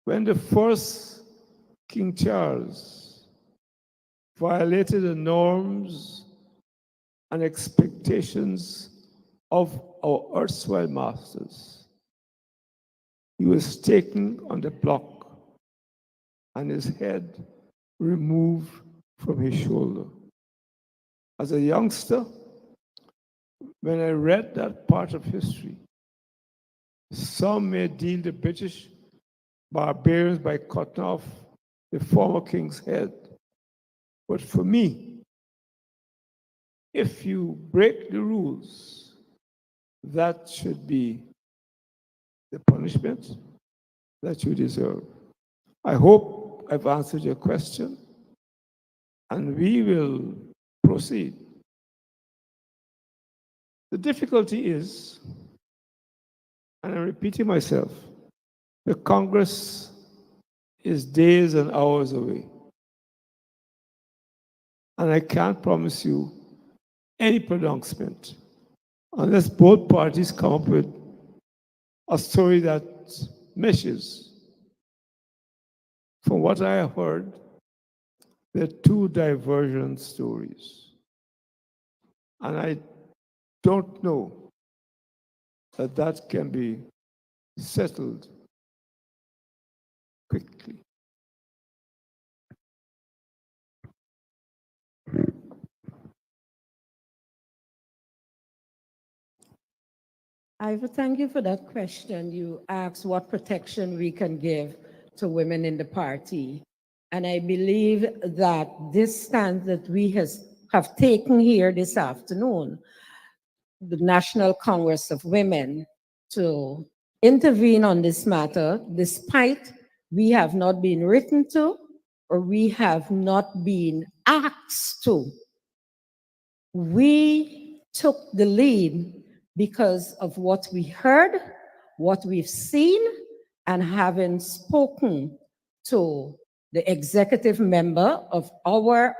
when the first King Charles violated the norms and expectations of our erstwhile masters, he was taken on the block and his head removed from his shoulder. As a youngster, when I read that part of history, Some may deem the British barbarians by cutting off the former king's head. But for me, if you break the rules, that should be the punishment that you deserve. I hope I've answered your question, and we will proceed. The difficulty is, and I'm repeating myself, the Congress is days and hours away. And I can't promise you any pronouncement unless both parties come up with a story that meshes. From what I have heard, there are two divergent stories. And I don't know that that can be settled quickly. Ivor, thank you for that question. You asked what protection we can give to women in the party. And I believe that this stand that we have taken here this afternoon, the National Congress of Women, to intervene on this matter, despite we have not been written to or we have not been asked to. We took the lead because of what we heard, what we've seen, and having spoken to the executive member of our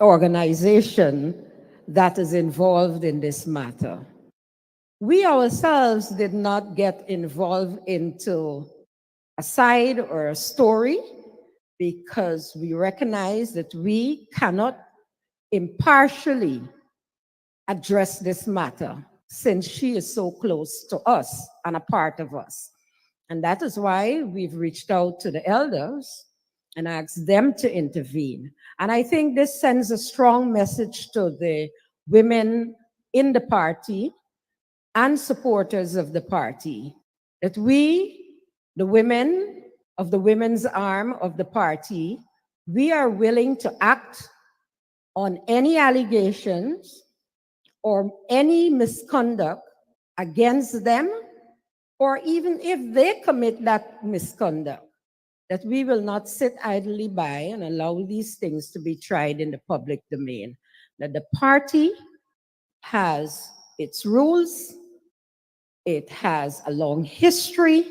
organization that is involved in this matter. We ourselves did not get involved into a side or a story because we recognize that we cannot impartially address this matter since she is so close to us and a part of us. And that is why we've reached out to the elders and asked them to intervene. And I think this sends a strong message to the women in the party and supporters of the party that we, the women of the women's arm of the party, we are willing to act on any allegations or any misconduct against them, or even if they commit that misconduct, that we will not sit idly by and allow these things to be tried in the public domain. That the party has its rules, it has a long history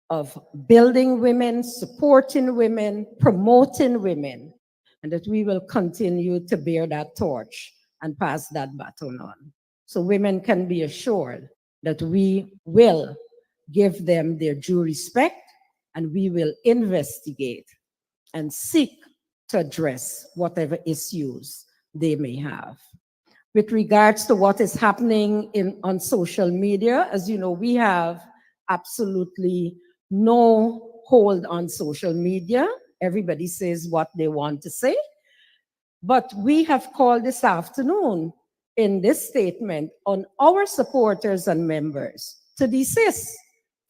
of building women, supporting women, promoting women, and that we will continue to bear that torch and pass that baton on. So women can be assured that we will give them their due respect and we will investigate and seek to address whatever issues they may have. With regards to what is happening on social media, as you know, we have absolutely no hold on social media. Everybody says what they want to say. But we have called this afternoon in this statement on our supporters and members to desist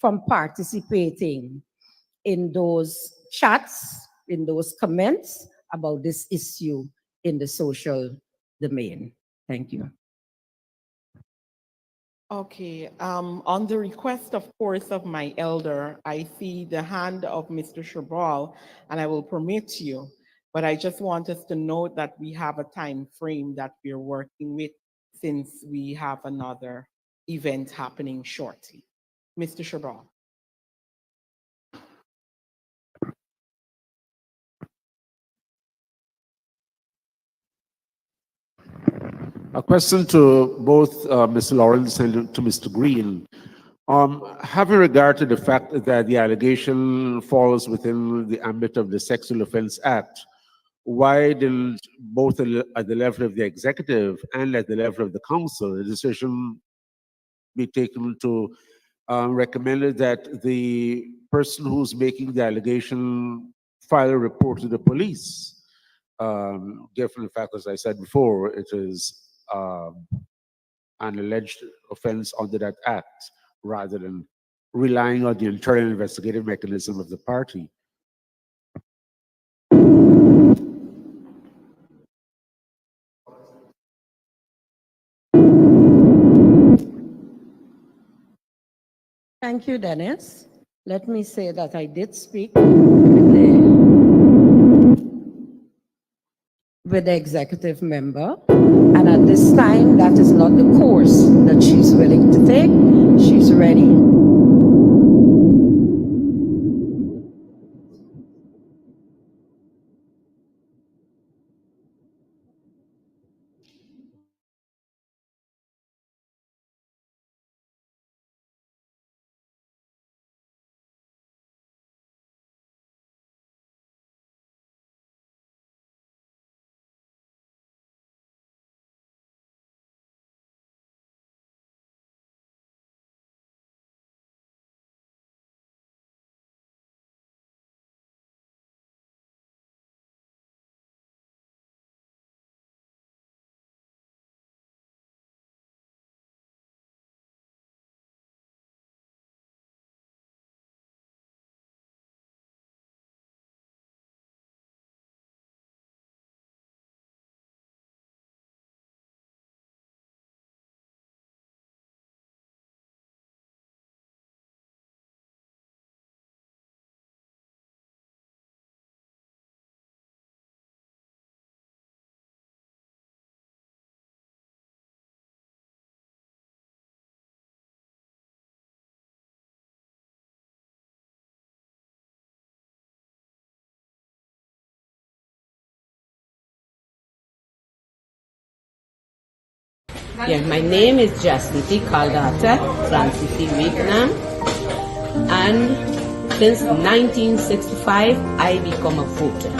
from participating in those chats, in those comments about this issue in the social domain. Thank you. Okay, on the request, of course, of my elder, I see the hand of Mr. Shabral, and I will permit you, but I just want us to note that we have a time frame that we're working with since we have another event happening shortly. Mr. Shabral. A question to both Mr. Lawrence and to Mr. Green. Having regard to the fact that the allegation falls within the ambit of the Sexual Offense Act, why didn't both at the level of the executive and at the level of the council, a decision be taken to recommend that the person who's making the allegation file a report to the police? Given the fact, as I said before, it is an alleged offense under that act, rather than relying on the internal investigative mechanism of the party. Thank you, Dennis. Let me say that I did speak with the executive member, and at this time, that is not the course that she's willing to take. She's ready. Yeah, my name is Jasniti Kaldata Francis Vietnam, and since 1965 I become a voter,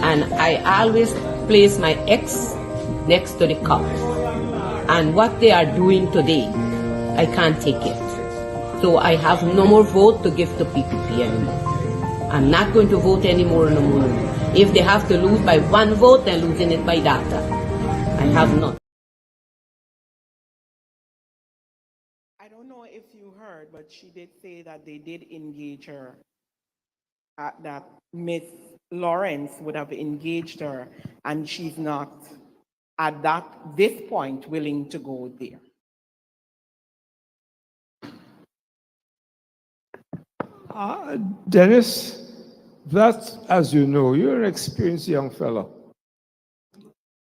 and I always place my X next to the cup. And what they are doing today, I can't take it. So I have no more vote to give to PPP anymore. I'm not going to vote anymore no more. If they have to lose by one vote, they're losing it by data. I have none. I don't know if you heard, but she did say that they did engage her, that Miss Lawrence would have engaged her, and she's not at this point willing to go there. Dennis, that, as you know, you're an experienced young fellow.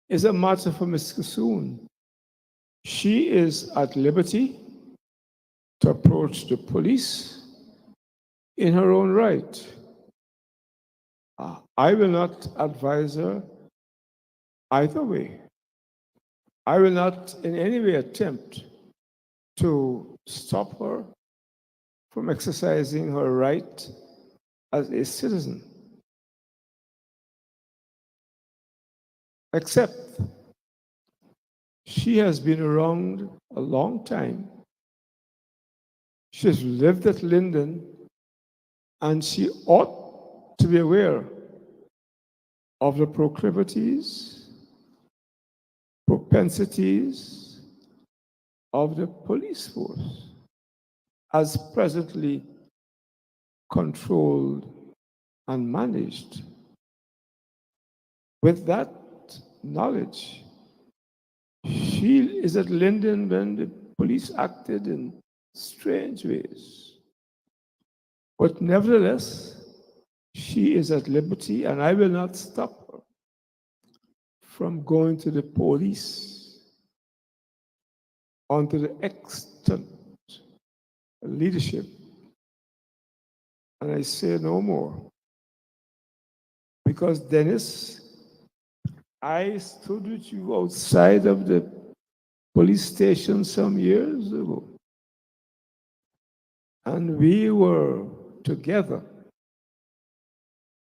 It's a matter for Miss Kissoon. She is at liberty to approach the police in her own right. I will not advise her either way. I will not in any way attempt to stop her from exercising her right as a citizen. Except she has been around a long time. She's lived at Linden, and she ought to be aware of the proclivities, propensities of the police force as presently controlled and managed. With that knowledge, she is at Linden when the police acted in strange ways. But nevertheless, she is at liberty, and I will not stop her from going to the police unto the extant leadership. And I say no more. Because Dennis, I stood with you outside of the police station some years ago. And we were together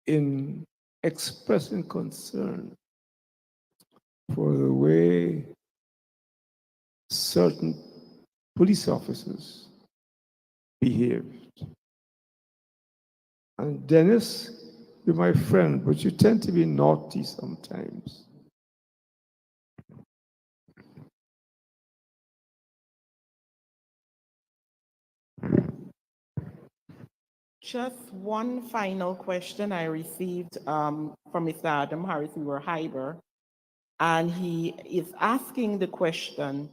in expressing concern for the way certain police officers behaved. And Dennis, you're my friend, but you tend to be naughty sometimes. Just one final question I received from Mr. Adam Harris, we were Hyber, and he is asking the question.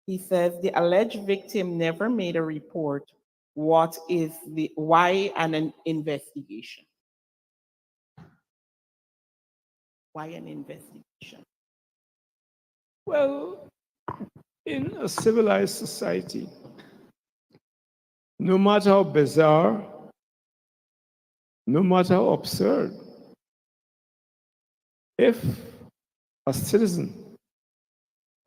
He says the alleged victim never made a report. Why an investigation? Why an investigation? Well, in a civilized society, no matter how bizarre, no matter how absurd, if a citizen,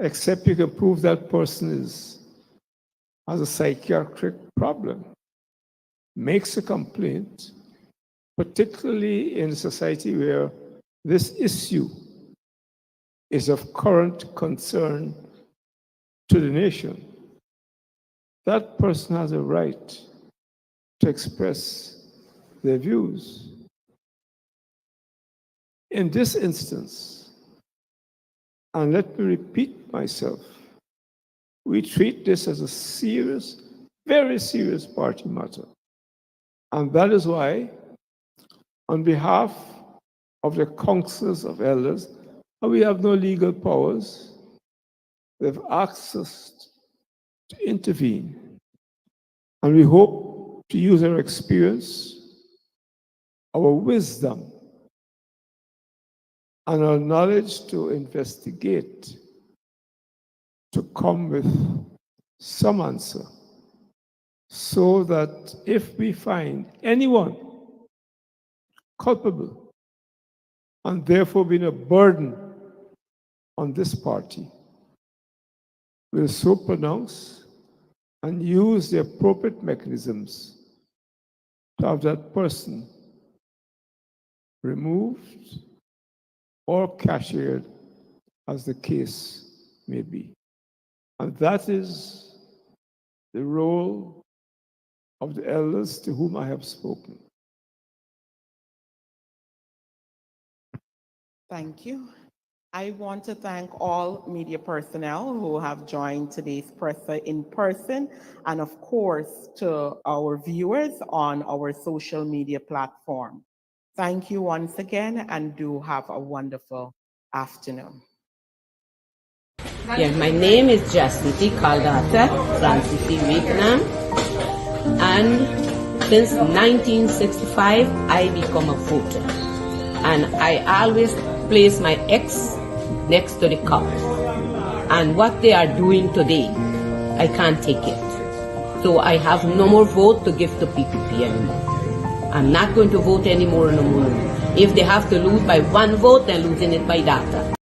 except you can prove that person has a psychiatric problem, makes a complaint, particularly in a society where this issue is of current concern to the nation, that person has a right to express their views. In this instance, and let me repeat myself, we treat this as a serious, very serious party matter. And that is why, on behalf of the councils of elders, and we have no legal powers, they've asked us to intervene. And we hope to use our experience, our wisdom, and our knowledge to investigate, to come with some answer, so that if we find anyone culpable and therefore being a burden on this party, we'll so pronounce and use the appropriate mechanisms to have that person removed or cashiered, as the case may be. And that is the role of the elders to whom I have spoken. Thank you. I want to thank all media personnel who have joined today's presser in person, and of course to our viewers on our social media platform. Thank you once again, and do have a wonderful afternoon. Yeah, my name is Jasmine Caldata Francis Vietnam, and since 1965 I become a voter, and I always place my X next to the cup. And what they are doing today, I can't take it. So I have no more vote to give to PPP anymore. I'm not going to vote anymore no more. If they have to lose by one vote, they're losing it by data.